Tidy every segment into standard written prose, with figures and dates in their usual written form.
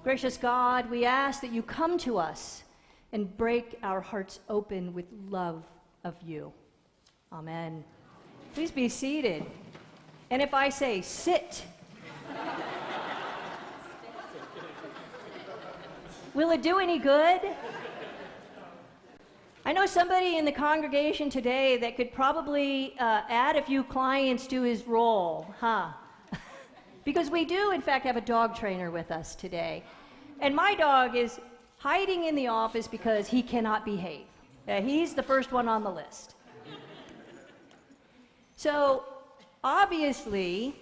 Gracious God, we ask that you come to us and break our hearts open with love of you. Amen. Please be seated. And if I say sit, will it do any good? I know somebody in the congregation today that could probably add a few clients to his role, huh? Because we do, in fact, have a dog trainer with us today. And my dog is hiding in the office because he cannot behave. He's the first one on the list. So, obviously,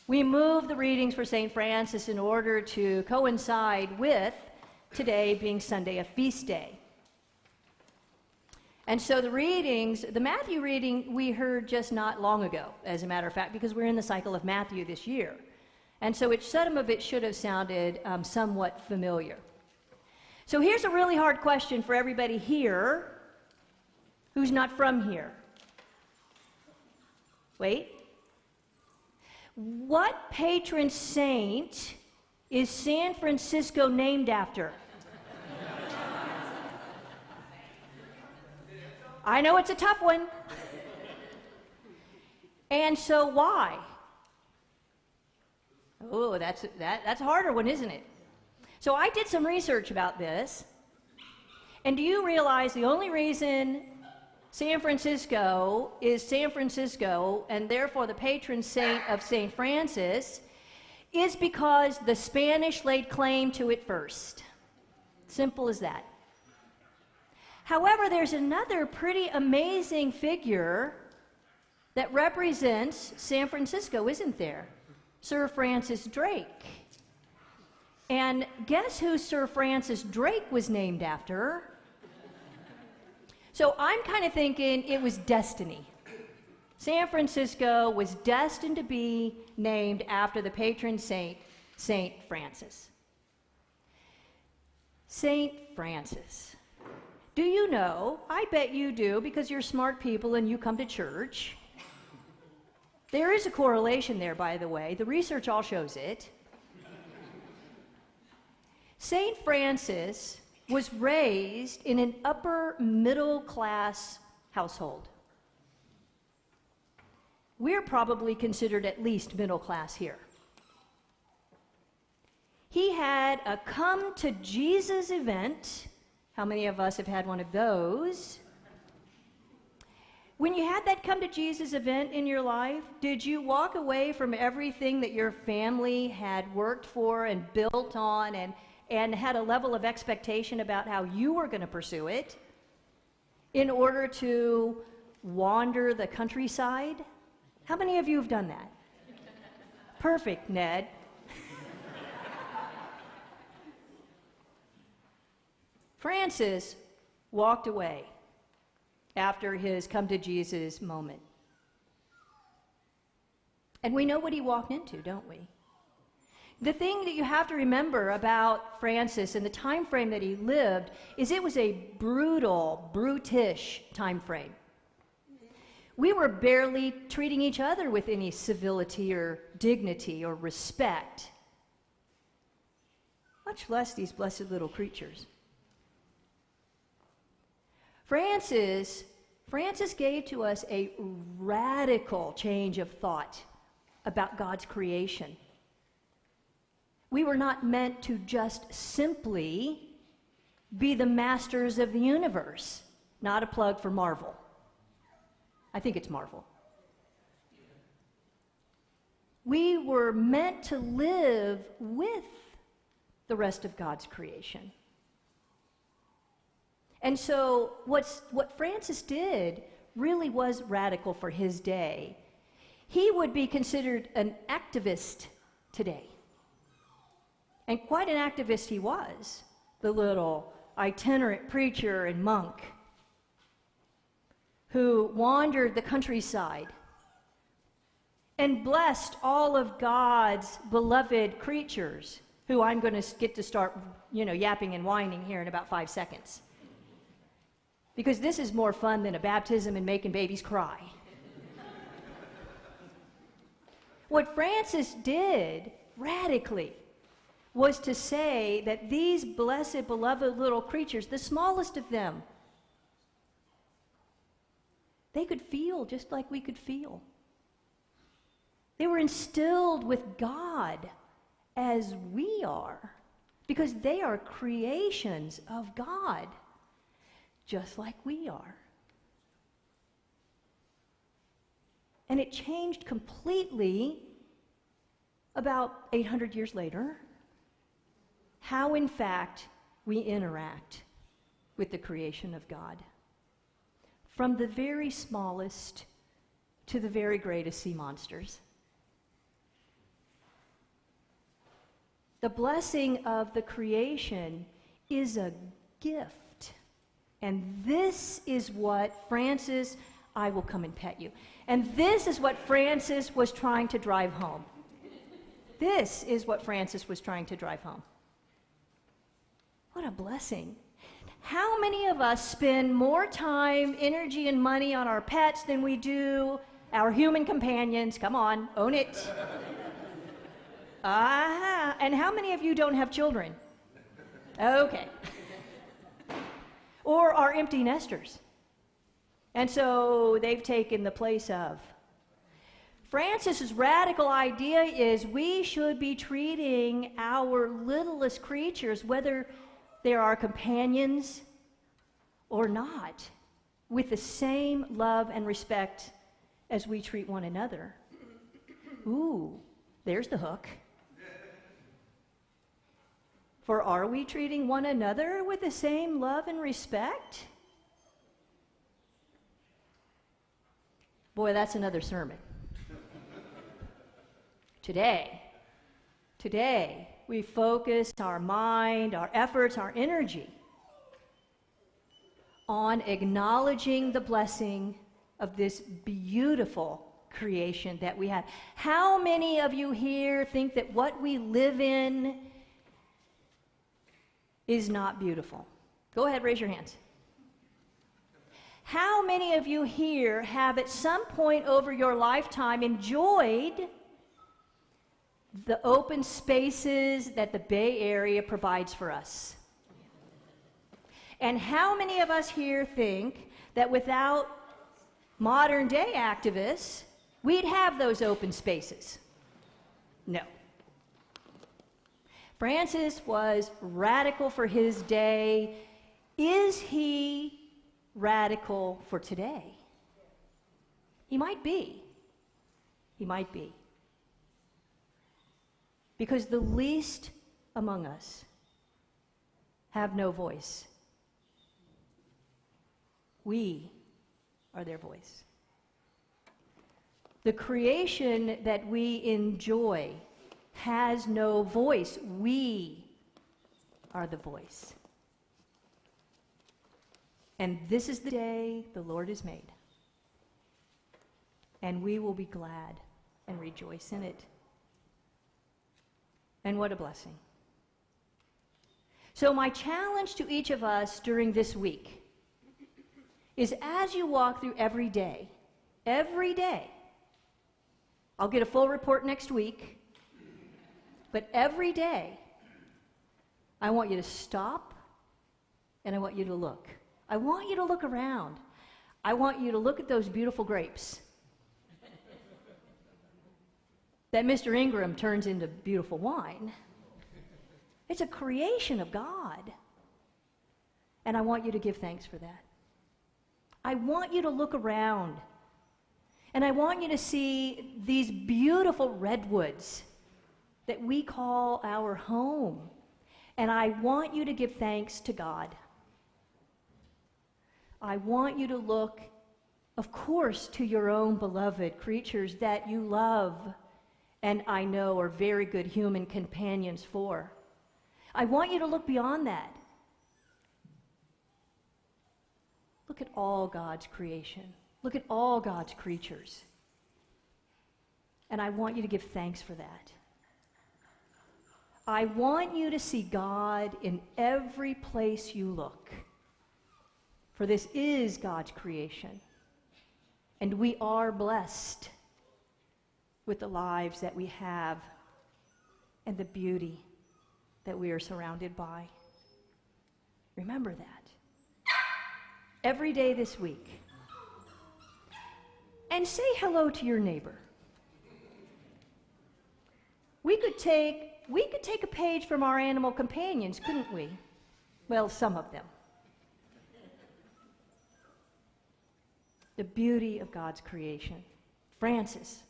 we moved the readings for St. Francis in order to coincide with today being Sunday, a feast day. And so the readings, the Matthew reading we heard just not long ago, as a matter of fact, because we're in the cycle of Matthew this year. And so some of it should have sounded somewhat familiar. So here's a really hard question for everybody here who's not from here. Wait. What patron saint is San Francisco named after? I know it's a tough one. And so why? Oh, that's a harder one, isn't it? So I did some research about this. And do you realize the only reason San Francisco is San Francisco, and therefore the patron saint of St. Francis, is because the Spanish laid claim to it first. Simple as that. However, there's another pretty amazing figure that represents San Francisco, isn't there? Sir Francis Drake. And guess who Sir Francis Drake was named after? So I'm kind of thinking it was destiny. San Francisco was destined to be named after the patron saint, St. Francis. St. Francis. Do you know, I bet you do, because you're smart people and you come to church. There is a correlation there, by the way. The research all shows it. St. Francis was raised in an upper middle class household. We're probably considered at least middle class here. He had a come to Jesus event. How many of us have had one of those? When you had that come to Jesus event in your life, did you walk away from everything that your family had worked for and built on and had a level of expectation about how you were going to pursue it in order to wander the countryside? How many of you have done that? Perfect, Ned. Francis walked away after his come to Jesus moment. And we know what he walked into, don't we? The thing that you have to remember about Francis and the time frame that he lived is it was a brutal, brutish time frame. We were barely treating each other with any civility or dignity or respect, much less these blessed little creatures. Francis gave to us a radical change of thought about God's creation. We were not meant to just simply be the masters of the universe. Not a plug for Marvel. I think it's Marvel. We were meant to live with the rest of God's creation. And so what Francis did really was radical for his day. He would be considered an activist today. And quite an activist he was, the little itinerant preacher and monk who wandered the countryside and blessed all of God's beloved creatures, who I'm going to get to start, yapping and whining here in about 5 seconds. Because this is more fun than a baptism and making babies cry. What Francis did radically was to say that these blessed, beloved little creatures, the smallest of them, they could feel just like we could feel. They were instilled with God as we are, because they are creations of God, just like we are. And it changed completely about 800 years later, how in fact we interact with the creation of God. From the very smallest to the very greatest sea monsters. The blessing of the creation is a gift. And this is what Francis, I will come and pet you. And this is what Francis was trying to drive home. This is what Francis was trying to drive home. What a blessing. How many of us spend more time, energy, and money on our pets than we do our human companions? Come on, own it. And how many of you don't have children? Okay. Or are empty nesters. And so they've taken the place of. Francis's radical idea is we should be treating our littlest creatures, whether they're our companions or not, with the same love and respect as we treat one another. Ooh, there's the hook. For are we treating one another with the same love and respect? Boy, that's another sermon. Today, we focus our mind, our efforts, our energy on acknowledging the blessing of this beautiful creation that we have. How many of you here think that what we live in is not beautiful? Go ahead, raise your hands. How many of you here have at some point over your lifetime enjoyed the open spaces that the Bay Area provides for us? And how many of us here think that without modern day activists, we'd have those open spaces? No. Francis was radical for his day. Is he radical for today? He might be. He might be. Because the least among us have no voice. We are their voice. The creation that we enjoy has no voice. We are the voice. And this is the day the Lord has made. And we will be glad and rejoice in it. And what a blessing. So my challenge to each of us during this week is, as you walk through every day, I'll get a full report next week, but every day, I want you to stop and I want you to look. I want you to look around. I want you to look at those beautiful grapes that Mr. Ingram turns into beautiful wine. It's a creation of God. And I want you to give thanks for that. I want you to look around. And I want you to see these beautiful redwoods that we call our home. And I want you to give thanks to God. I want you to look, of course, to your own beloved creatures that you love and I know are very good human companions for. I want you to look beyond that. Look at all God's creation. Look at all God's creatures. And I want you to give thanks for that. I want you to see God in every place you look. For this is God's creation. And we are blessed with the lives that we have and the beauty that we are surrounded by. Remember that. Every day this week. And say hello to your neighbor. We could take a page from our animal companions, couldn't we? Well, some of them. The beauty of God's creation. Francis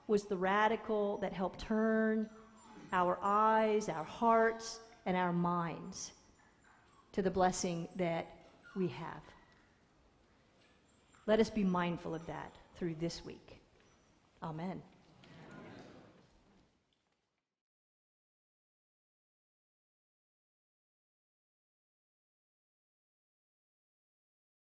was the radical that helped turn our eyes, our hearts, and our minds to the blessing that we have. Let us be mindful of that through this week. Amen.